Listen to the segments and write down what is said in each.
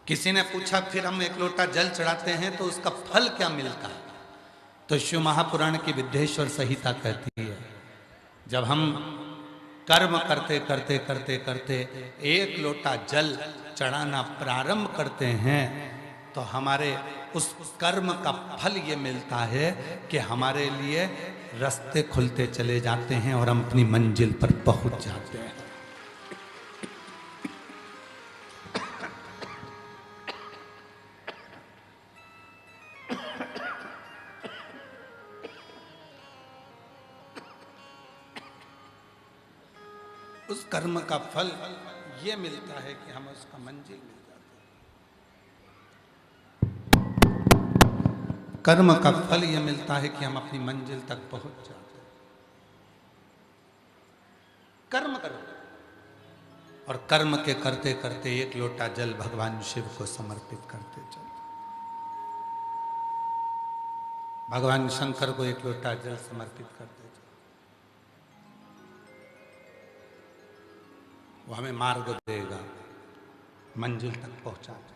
किसी ने पूछा फिर हम एक लोटा जल चढ़ाते हैं तो उसका फल क्या मिलता है? तो शिव महापुराण की विद्येश्वर संहिता कहती है, जब हम कर्म करते करते करते करते एक लोटा जल चढ़ाना प्रारंभ करते हैं तो हमारे उस कर्म का फल ये मिलता है कि हमारे लिए रास्ते खुलते चले जाते हैं और हम अपनी मंजिल पर पहुंच जाते हैं। उस कर्म का फल ये मिलता है कि हम उसका मंजिल मिल जाते हैं। कर्म का फल ये मिलता है कि हम अपनी मंजिल तक पहुंच जाते हैं। कर्म करो और कर्म के करते करते एक लोटा जल भगवान शिव को समर्पित करते चलो। भगवान शंकर को एक लोटा जल समर्पित करते चलो, वो हमें मार्ग देगा, मंजिल तक पहुंचा देगा।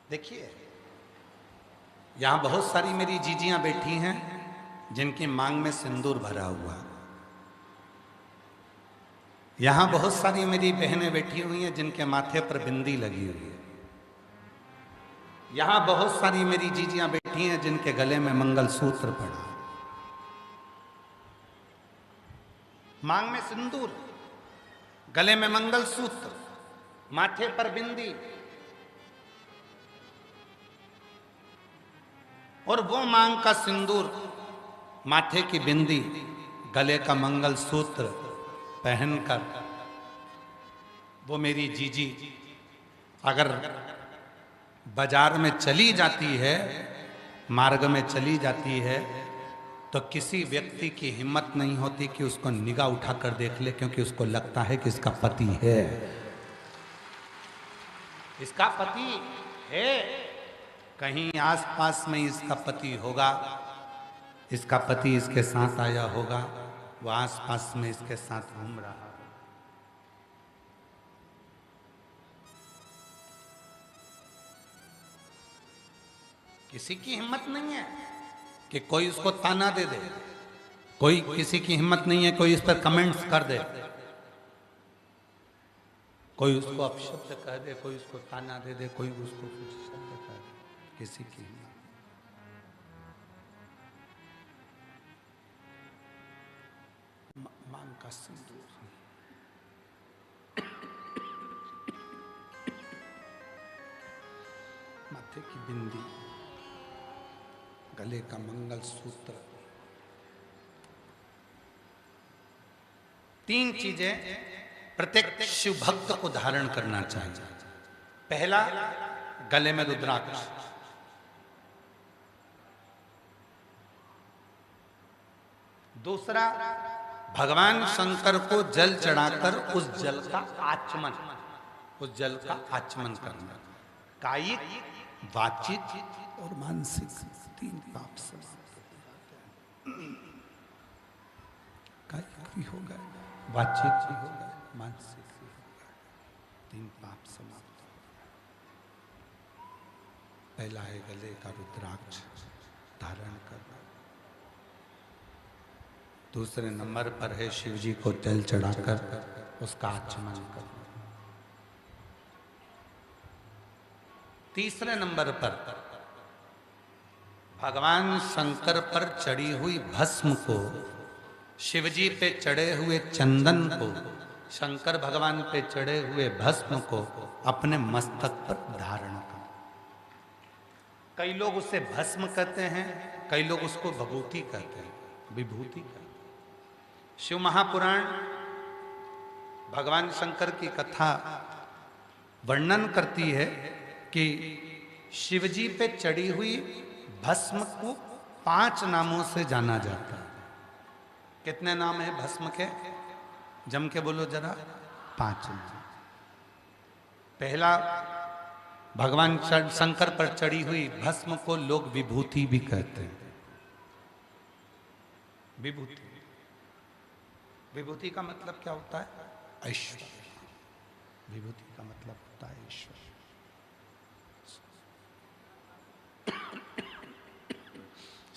देखिए यहां बहुत सारी मेरी जीजियां बैठी हैं जिनकी मांग में सिंदूर भरा हुआ है। यहां बहुत सारी मेरी बहनें बैठी हुई हैं जिनके माथे पर बिंदी लगी हुई है। यहां बहुत सारी मेरी जीजियां बैठी हैं जिनके गले में मंगलसूत्र पड़ा है। मांग में सिंदूर, गले में मंगलसूत्र, माथे पर बिंदी, और वो मांग का सिंदूर, माथे की बिंदी, गले का मंगलसूत्र पहनकर वो मेरी जीजी अगर बाजार में चली जाती है, मार्ग में चली जाती है, तो किसी व्यक्ति की हिम्मत नहीं होती कि उसको निगाह उठाकर देख ले, क्योंकि उसको लगता है कि इसका पति है, इसका पति है। कहीं आसपास में इसका पति होगा, इसका पति इसके साथ आया होगा, वो आसपास में इसके साथ घूम रहा है। किसी की हिम्मत नहीं है कि कोई उसको ताना दे दे, कोई किसी की हिम्मत नहीं है कोई इस पर कमेंट्स कर दे, कोई उसको अपशब्द कह दे, कोई उसको ताना दे दे, कोई उसको कुछ शब्द कह दे। किसी की हिम्मत। मांग का सिंदूर, माथे की बिंदी, गले का मंगलसूत्र, तीन चीजें प्रत्येक शिव भक्त को धारण करना चाहिए। पहला, गले में रुद्राक्ष। दूसरा, भगवान शंकर को जल चढ़ाकर उस जल का आचमन, उस जल का आचमन करना। कायिक, वाचिक और मानसिक तीन पाप समाप्त हो जाते हैं। कायिक भी हो गए, वाचिक भी हो गए, मानसिक भी हो गए, तीन पाप समाप्त हो गए। पहला है गले का रुद्राक्ष धारण करना। दूसरे नंबर पर है शिव जी को जल चढ़ाकर उसका आचमन करना। तीसरे नंबर पर भगवान शंकर पर चढ़ी हुई भस्म को, शिवजी पे चढ़े हुए चंदन को, शंकर भगवान पे चढ़े हुए भस्म को अपने मस्तक पर धारण कर। कई लोग उसे भस्म कहते हैं, कई लोग उसको भभूति कहते हैं, विभूति कहते हैं। शिव महापुराण भगवान शंकर की कथा वर्णन करती है कि शिवजी पे चढ़ी हुई भस्म को 5 नामों से जाना जाता है। कितने नाम है भस्म के? जम के बोलो जरा। 5 नाम। पहला, भगवान शंकर पर चढ़ी हुई भस्म को लोग विभूति भी कहते हैं। विभूति, विभूति का मतलब क्या होता है? ऐश्वर्य। विभूति का मतलब होता है ईश्वर।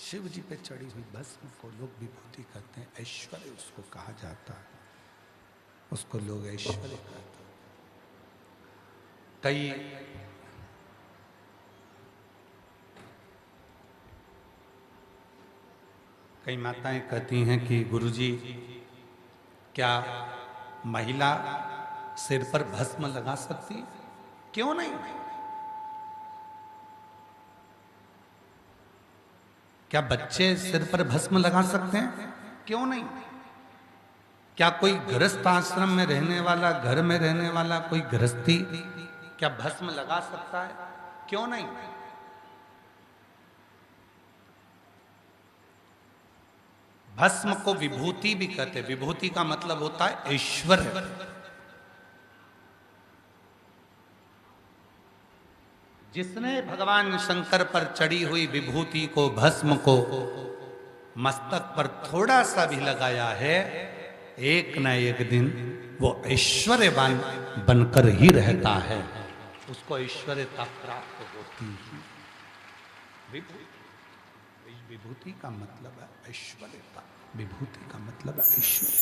शिव जी पे चढ़ी हुई भस्म को लोग विभूति कहते हैं, ऐश्वर्य उसको कहा जाता है, उसको लोग ऐश्वर्य कहते हैं। कई माताएं कहती हैं कि गुरुजी क्या महिला सिर पर भस्म लगा सकती है? क्यों नहीं? क्या बच्चे सिर पर भस्म लगा सकते हैं? क्यों नहीं? क्या कोई गृहस्थ आश्रम में रहने वाला, घर में रहने वाला कोई गृहस्थी क्या भस्म लगा सकता है? क्यों नहीं? भस्म को विभूति भी कहते हैं। विभूति का मतलब होता है ऐश्वर्य। जिसने भगवान शंकर पर चढ़ी हुई विभूति को, भस्म को मस्तक पर थोड़ा सा भी लगाया है, एक न एक दिन वो ऐश्वर्यवान बनकर ही रहता है, उसको ऐश्वर्यता प्राप्त होती है। विभूति का मतलब है ऐश्वर्यता, विभूति का मतलब है ऐश्वर्य।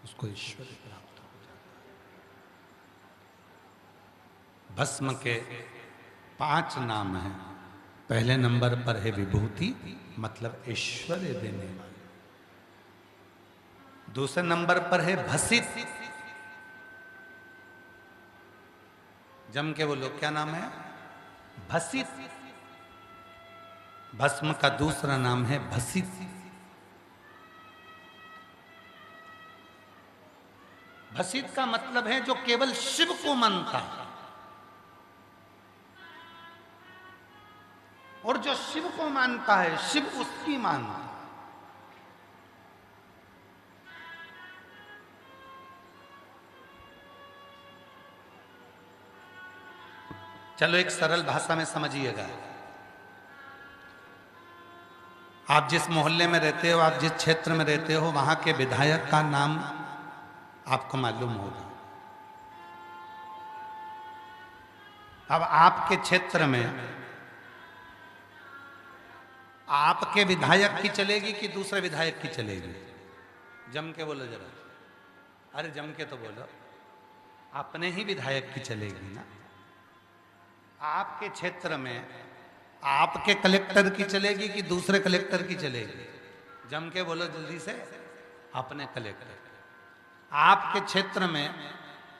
उसको ऐश्वर्य प्राप्त हो जाता है। भस्म के 5 नाम हैं। पहले नंबर पर है विभूति, मतलब ऐश्वर्य देने वाले। दूसरे नंबर पर है भसित। जम के बोलो, क्या नाम है? भसित। भस्म का दूसरा नाम है भसित। भसित का मतलब है जो केवल शिव को मानता है, और जो शिव को मानता है, शिव उसकी मानता है। चलो एक सरल भाषा में समझिएगा। आप जिस मोहल्ले में रहते हो, आप जिस क्षेत्र में रहते हो, वहां के विधायक का नाम आपको मालूम होगा। अब आपके क्षेत्र में आपके विधायक की चलेगी कि दूसरे विधायक की चलेगी? जम के बोलो जरा। अरे जम के तो बोलो। अपने ही विधायक की चलेगी ना। आपके क्षेत्र में आपके कलेक्टर की चलेगी कि दूसरे कलेक्टर की चलेगी? जम के बोलो जल्दी से। अपने कलेक्टर। आपके क्षेत्र में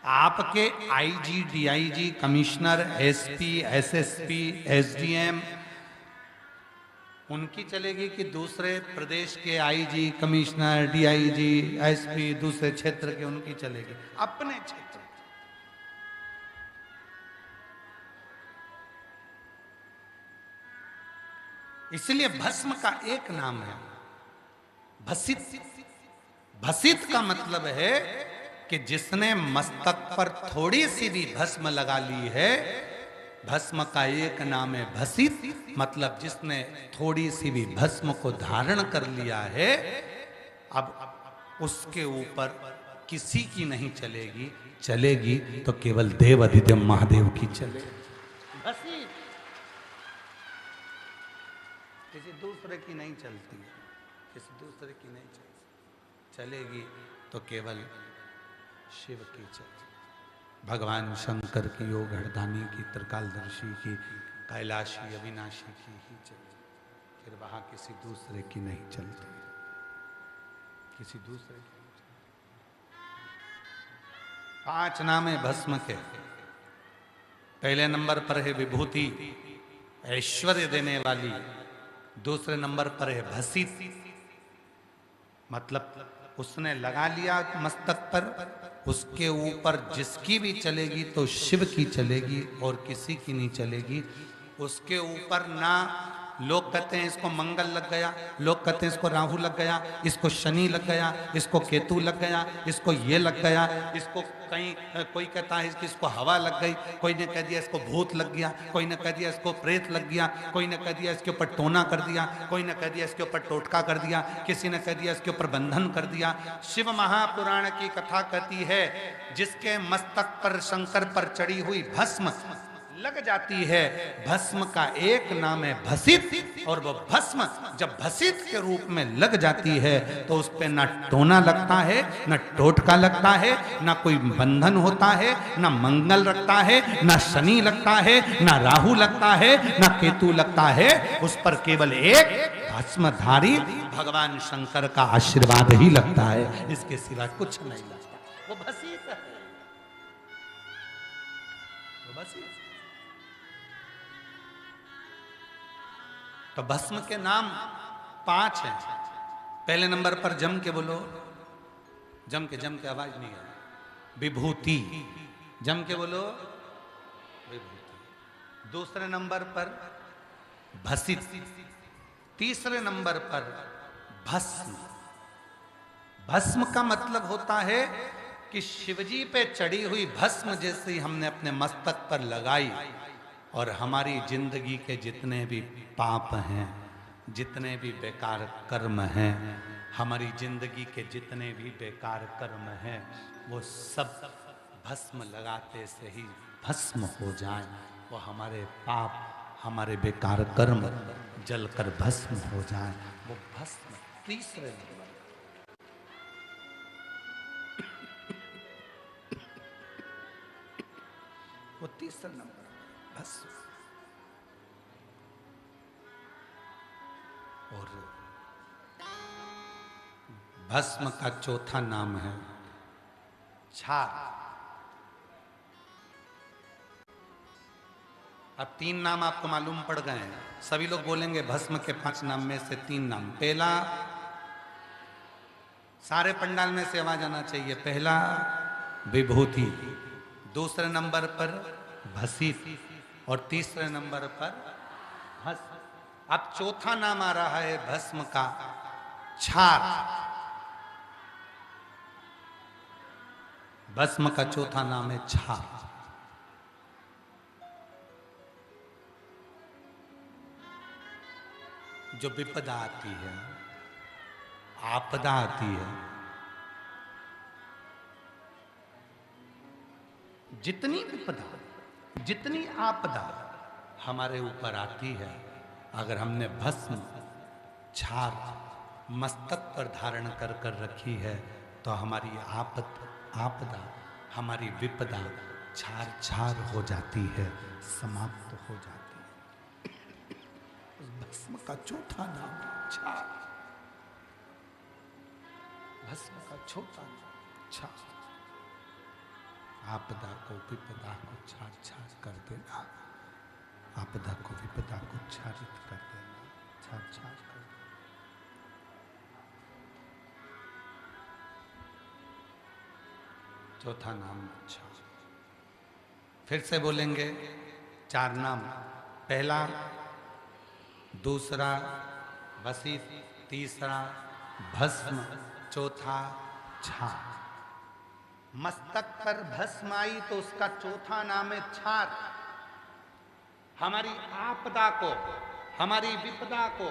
आपके IG, DIG, commissioner, SP, SSP, SDM उनकी चलेगी कि दूसरे प्रदेश के आईजी, कमिश्नर, डीआईजी, एसपी दूसरे क्षेत्र के उनकी चलेगी? अपने क्षेत्र। इसलिए भस्म का एक नाम है भसित। भसित का मतलब है कि जिसने मस्तक पर थोड़ी सी भी भस्म लगा ली है, भस्म का एक नाम है भसित, मतलब जिसने थोड़ी सी भी भस्म को धारण कर लिया है, अब उसके ऊपर किसी की नहीं चलेगी, चलेगी तो केवल देव अधिदेव महादेव की चलेगी। भसित किसी दूसरे की नहीं चलती, किसी दूसरे की नहीं चलती, चलेगी तो केवल शिव की चलेगी। भगवान शंकर की, योग हरदानी की, त्रिकालदर्शी की, कैलाशी अविनाशी की ही चलती, फिर वहां किसी दूसरे की नहीं चलती, किसी दूसरे की नहीं चलती। 5 नाम है भस्म के। पहले नंबर पर है विभूति, ऐश्वर्य देने वाली। दूसरे नंबर पर है भसित, मतलब उसने लगा लिया मस्तक पर, उसके ऊपर जिसकी भी चलेगी तो शिव की चलेगी और किसी की नहीं चलेगी। उसके ऊपर ना लोग कहते हैं इसको मंगल लग गया, लोग कहते हैं इसको राहु लग गया, इसको शनि लग गया, इसको केतु लग गया, इसको ये लग गया, इसको कहीं कोई कहता है कि इसको हवा लग गई, कोई ने कह दिया इसको भूत लग गया, कोई ने कह दिया इसको प्रेत लग गया, कोई ने कह दिया इसके ऊपर टोना कर दिया, कोई ने कह दिया इसके ऊपर टोटका कर दिया, किसी ने कह दिया इसके ऊपर बंधन कर दिया। शिव महापुराण की कथा कहती है जिसके मस्तक पर शंकर पर चढ़ी हुई भस्म लग जाती है, भस्म का एक नाम है भसित, और वो भस्म जब भसित के रूप में लग जाती है तो उस पे ना टोना लगता है, ना टोटका लगता है, ना कोई बंधन होता है, ना मंगल लगता है, ना शनि लगता है, ना राहु लगता है, ना केतु लगता है। उस पर केवल एक भस्मधारी भगवान शंकर का आशीर्वाद ही लगता है, इसके सिवा कुछ नहीं लगता। वो भसित है, वो भसित। तो भस्म के नाम 5 हैं। पहले नंबर पर जम के बोलो, जम के आवाज नहीं है, विभूति, जम के बोलो विभूति। दूसरे नंबर पर भसित, तीसरे नंबर पर भस्म। भस्म का मतलब होता है कि शिवजी पे चढ़ी हुई भस्म जैसे हमने अपने मस्तक पर लगाई और हमारी जिंदगी के जितने भी पाप हैं, जितने भी बेकार कर्म हैं, हमारी जिंदगी के जितने भी बेकार कर्म हैं, वो सब भस्म लगाते से ही भस्म हो जाए। वो हमारे पाप, हमारे बेकार कर्म जलकर भस्म हो जाए। वो भस्म तीसरे नंबर, वो तीसरे नंबर भस्म। और भस्म का चौथा नाम है छार। अब 3 नाम आपको मालूम पड़ गए हैं। सभी लोग बोलेंगे भस्म के 5 नाम में से 3 नाम। पहला, सारे पंडाल में से आवाज आना चाहिए, पहला विभूति, दूसरे नंबर पर भसित और तीसरे नंबर पर भस्म। अब चौथा नाम आ रहा है भस्म का छार। भस्म का चौथा नाम है छार। जो विपदा आती है, आपदा आती है, जितनी विपदा, जितनी आपदा हमारे ऊपर आती है, अगर हमने भस्म छार मस्तक पर धारण कर कर रखी है तो हमारी आपदा, हमारी विपदा छार छार हो जाती है, समाप्त हो जाती है। उस भस्म का चौथा नाम छार। भस्म का चौथा नाम छार। आपदा को, विपदा को छार छार कर देना, आपदा को, विपदा को छारित कर देना, छार छार कर देना। चौथा नाम छार। फिर से बोलेंगे 4 नाम। पहला, दूसरा भसित, तीसरा भस्म, चौथा छार। मस्तक पर भस्म आई तो उसका चौथा नाम है छार। हमारी आपदा को, हमारी विपदा को,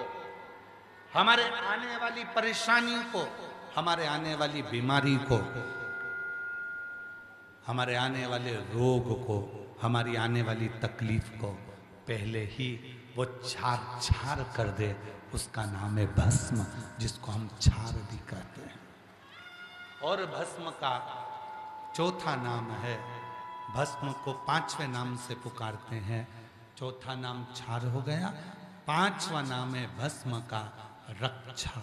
हमारे आने वाली परेशानियों को, हमारे आने वाली बीमारी को, हमारे आने वाले रोग को, हमारी आने वाली तकलीफ को पहले ही वो छार छार कर दे, उसका नाम है भस्म, जिसको हम छार भी कहते हैं। और भस्म का चौथा नाम है, भस्म को 5वें नाम से पुकारते हैं। चौथा नाम छार हो गया, 5वां नाम है भस्म का रक्षा।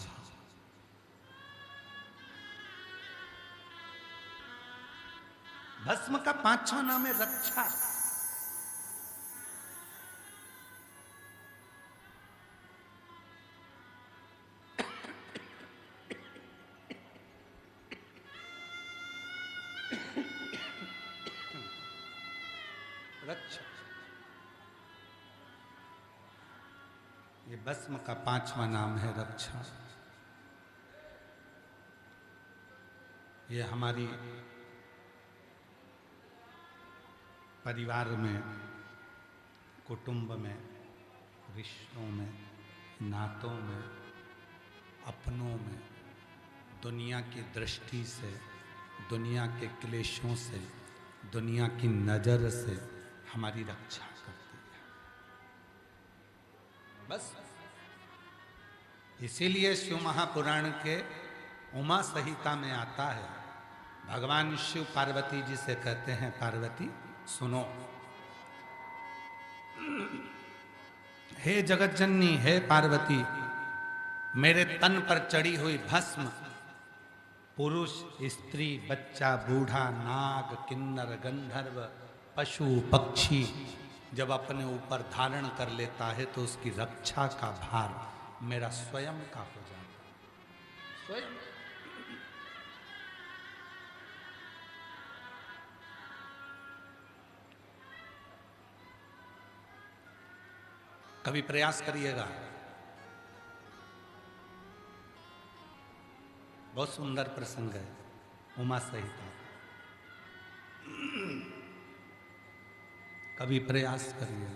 भस्म का 5वां नाम है रक्षा। रक्षा, ये भस्म का पांचवा नाम है रक्षा। ये हमारी परिवार में, कुटुंब में, रिश्तों में, नातों में, अपनों में, दुनिया की दृष्टि से, दुनिया के क्लेशों से, दुनिया की नजर से हमारी रक्षा करती है। बस इसीलिए शिव महापुराण के उमा संहिता में आता है, भगवान शिव पार्वती जी से कहते हैं, पार्वती सुनो, हे जगत जननी, हे पार्वती, मेरे तन पर चढ़ी हुई भस्म पुरुष, स्त्री, बच्चा, बूढ़ा, नाग, किन्नर, गंधर्व, पशु, पक्षी जब अपने ऊपर धारण कर लेता है तो उसकी रक्षा का भार मेरा स्वयं का हो जाता है। स्वयं। कभी प्रयास करिएगा, बहुत सुंदर प्रसंग है उमा संहिता। कभी प्रयास करिए।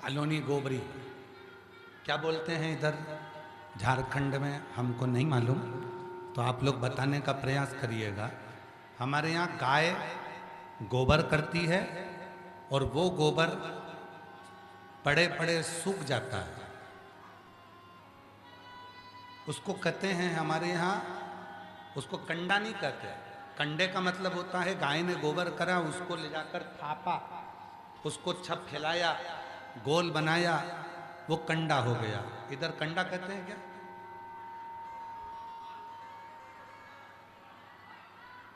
अलोनी गोबरी क्या बोलते हैं इधर झारखंड में, हमको नहीं मालूम, तो आप लोग बताने का प्रयास करिएगा। हमारे यहाँ गाय गोबर करती है और वो गोबर पड़े पड़े सूख जाता है, उसको कहते हैं हमारे यहाँ, उसको कंडा नहीं कहते। कंडे का मतलब होता है गाय ने गोबर करा, उसको ले जाकर थापा, उसको छप फैलाया, गोल बनाया, वो कंडा हो गया। इधर कंडा कहते हैं क्या?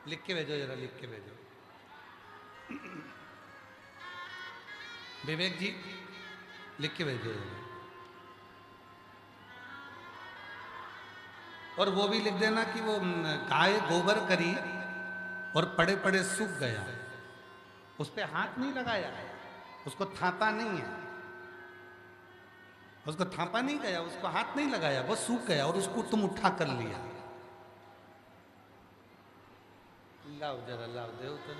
लिख के भेजो जरा, लिख के भेजो। विवेक जी लिख के भेजो जरा। और वो भी लिख देना कि वो गाय गोबर करी और पड़े पड़े सूख गया, उस पे हाथ नहीं लगाया, उसको थापा नहीं है, उसको थापा नहीं गया, उसको हाथ नहीं लगाया, वो सूख गया और उसको तुम उठा कर लिया। लाओ जरा, लाओ दे तो।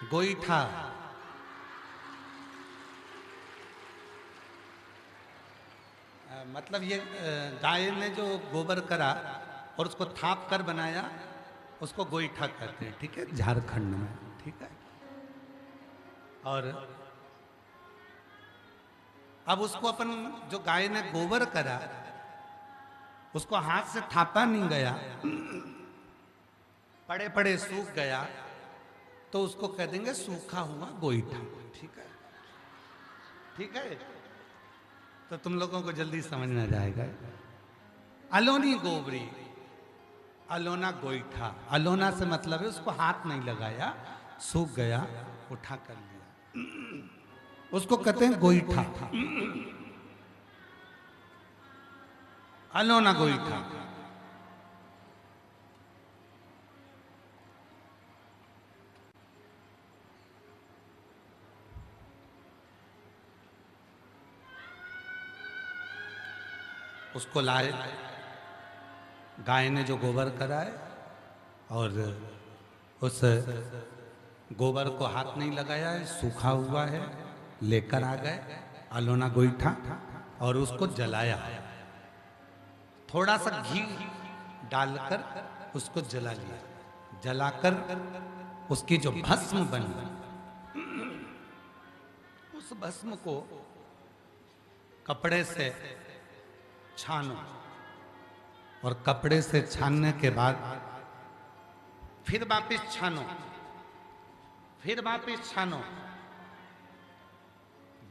गोईठा, मतलब ये गाय ने जो गोबर करा और उसको थाप कर बनाया, उसको गोईठा कहते हैं, ठीक है, झारखंड में, ठीक है। और अब उसको अपन, जो गाय ने गोबर करा, उसको हाथ से थापा नहीं गया, पड़े पड़े सूख गया, तो उसको कह देंगे सूखा हुआ गोईठा, ठीक है, ठीक है। तो तुम लोगों को जल्दी समझ में आ जाएगा। अलोनी गोबरी, अलोना गोईठा, अलोना से मतलब है उसको हाथ नहीं लगाया, सूख गया, उठा कर लिया, उसको कहते हैं गोईठा, अलोना गोईठा। उसको लाए, गाय ने जो गोबर करा है और उस गोबर को हाथ नहीं लगाया है, सूखा हुआ है, लेकर आ गए अलोना गोईठा और उसको जलाया, थोड़ा सा घी डालकर उसको जला लिया, जलाकर उसकी जो भस्म बनी, उस भस्म को कपड़े से छानो और कपड़े से छानने के बाद फिर वापिस छानो, फिर वापिस छानो,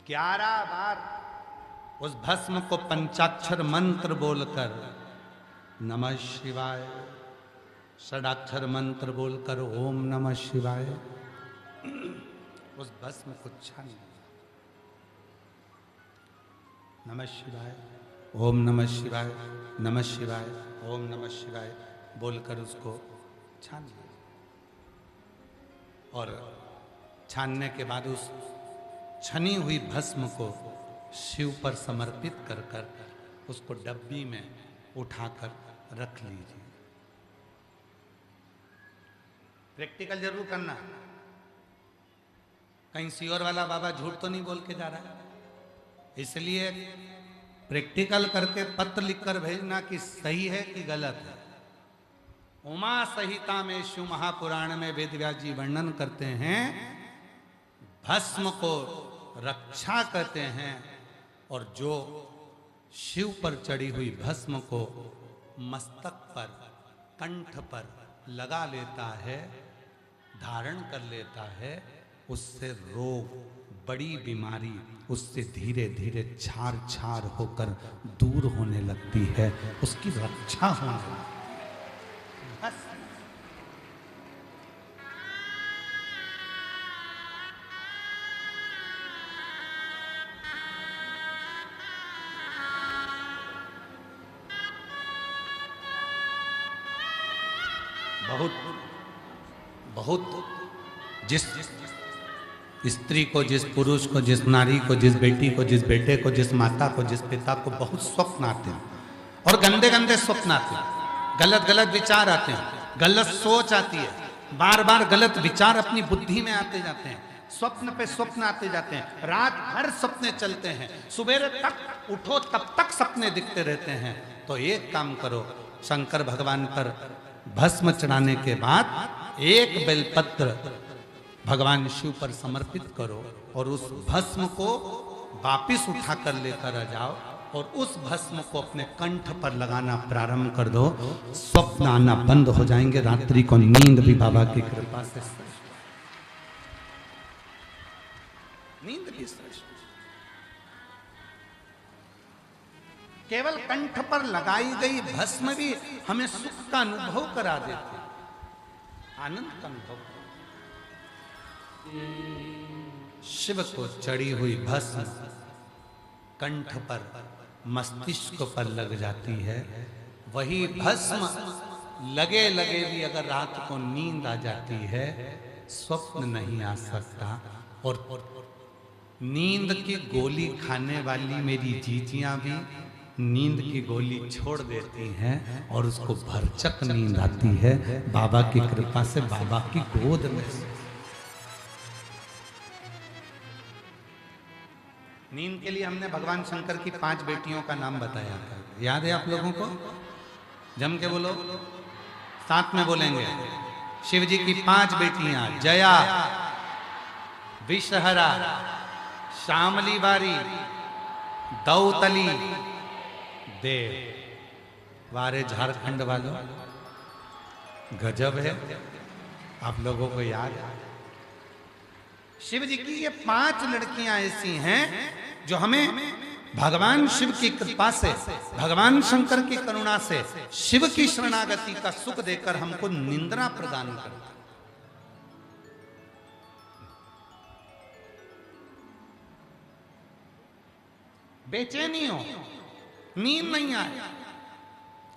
11 बार उस भस्म को पंचाक्षर मंत्र बोलकर नमः शिवाय, षडाक्षर मंत्र बोलकर ओम नमः शिवाय उस भस्म को छान, नमः शिवाय, ओम नमः शिवाय, नमः शिवाय, ओम नमः शिवाय बोलकर उसको छान लिया। और छानने के बाद उस छनी हुई भस्म को शिव पर समर्पित कर कर उसको डब्बी में उठाकर रख लीजिए। प्रैक्टिकल जरूर करना, कहीं सियोर वाला बाबा झूठ तो नहीं बोल के जा रहा है, इसलिए प्रैक्टिकल करके पत्र लिखकर भेजना कि सही है कि गलत है। उमा संहिता में शिव महापुराण में वेद व्यास जी वर्णन करते हैं, भस्म को रक्षा कहते हैं, और जो शिव पर चढ़ी हुई भस्म को मस्तक पर, कंठ पर लगा लेता है, धारण कर लेता है, उससे रोग, बड़ी बीमारी उससे धीरे धीरे छार छार होकर दूर होने लगती है, उसकी रक्षा होने लगती है। बहुत जिस स्त्री को, जिस पुरुष को, जिस नारी को, जिस बेटी को, जिस बेटे को, जिस माता को, जिस पिता को बहुत स्वप्न आते हैं, और गंदे गंदे स्वप्न आते हैं, गलत गलत विचार आते हैं, गलत सोच आती है, बार बार गलत विचार अपनी बुद्धि में आते जाते हैं, स्वप्न पे स्वप्न आते जाते हैं, रात भर सपने चलते हैं, सुबह तक उठो तब तक सपने दिखते रहते हैं। तो एक काम करो, शंकर भगवान पर भस्म चढ़ाने के बाद एक बेलपत्र भगवान शिव पर समर्पित करो और उस भस्म को वापिस उठा कर लेकर आ जाओ और उस भस्म को अपने कंठ पर लगाना प्रारंभ कर दो। स्वप्न आना बंद हो जाएंगे, रात्रि को नींद भी बाबा की कृपा से, नींद भी श्रेष्ठ। केवल कंठ पर लगाई गई भस्म भी हमें सुख का अनुभव करा देती, आनंद का अनुभव। शिव को चढ़ी हुई भस्म कंठ पर, मस्तिष्क पर लग जाती है, वही भस्म लगे लगे भी अगर रात को नींद आ जाती है, स्वप्न नहीं आ सकता। और नींद की गोली खाने वाली मेरी जीजियां भी नींद की गोली छोड़ देती हैं और उसको भरचक नींद आती है, बाबा की कृपा से, बाबा की गोद में। नींद के लिए हमने भगवान शंकर की 5 बेटियों का नाम बताया था, याद है आप लोगों को? जम के बोलो, साथ में बोलेंगे। शिव जी की 5 बेटियां, जया, विषहरा, श्यामली बारी, दौतली, देव। वारे झारखंड वालों, गजब है, आप लोगों को याद है? शिव जी की ये 5 लड़कियां ऐसी हैं जो हमें भगवान शिव की कृपा से, भगवान शंकर की करुणा से, शिव की शरणागति का सुख देकर हमको निंद्रा प्रदान करता। बेचैनी हो, नींद नहीं आए,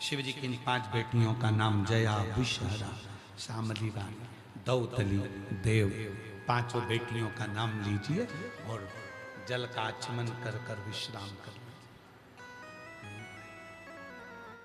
शिव जी की इन 5 बेटियों का नाम जया, विषहरा, श्यामली बारी, दौतली, देव, 5 बेटियों का नाम लीजिए और जल का आचमन कर कर विश्राम कर।